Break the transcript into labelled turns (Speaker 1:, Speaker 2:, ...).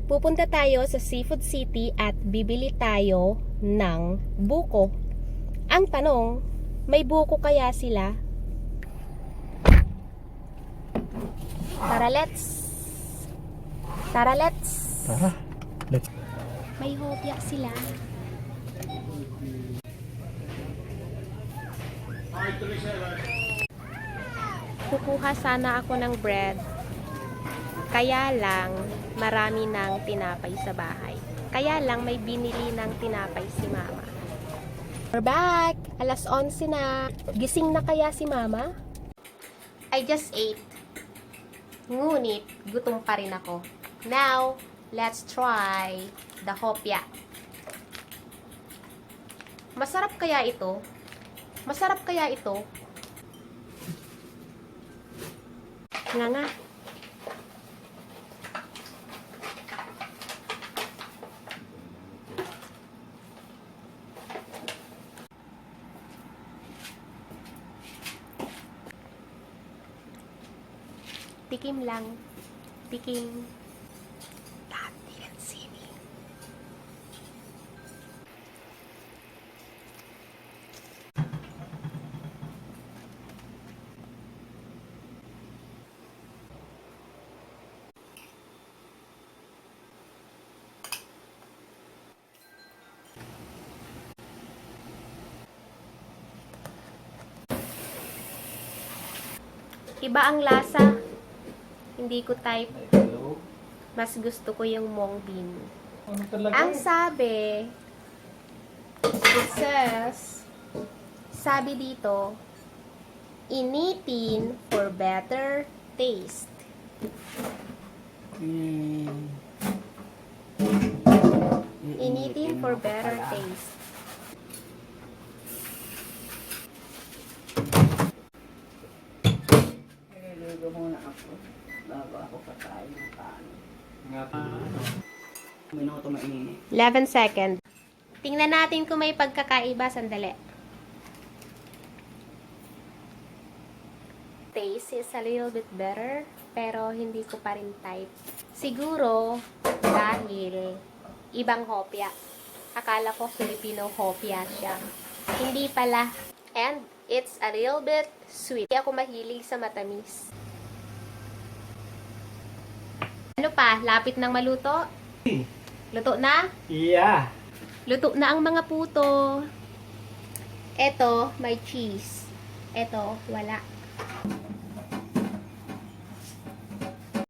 Speaker 1: Pupunta tayo sa Seafood City at bibili tayo ng buko. Ang tanong, may buko kaya sila? Tara, let's! Tara, let's!
Speaker 2: Tara, let's.
Speaker 1: May hopya sila. Kukuha sana ako ng bread. Kaya lang, marami ng tinapay sa bahay. Kaya lang, may binili ng tinapay si mama. We're back! Alas 11 na. Gising na kaya si mama? I just ate. Ngunit, gutom pa rin ako. Now, let's try the hopya. Masarap kaya ito? Masarap kaya ito? Nga nga. Tikim lang. Tikim. That didn't see me. Iba ang lasa. Hindi ko type. Mas gusto ko yung mung bean. Ang sabi, it says, sabi dito, initin for better taste. Initin for better taste.
Speaker 3: Naliligo muna ako bago ako kakain ng kanin. Minuto mainit.
Speaker 1: 11 seconds. Tingnan natin kung may pagkakaiba. Sandali. Taste is a little bit better, pero hindi ko pa rin type. Siguro, dahil ibang hopya. Akala ko Filipino hopya siya. Hindi pala. And it's a little bit sweet. Hindi ako mahilig sa matamis. Ano pa? Lapit ng maluto? Luto na?
Speaker 2: Yeah.
Speaker 1: Luto na ang mga puto. Eto, may cheese. Eto, wala.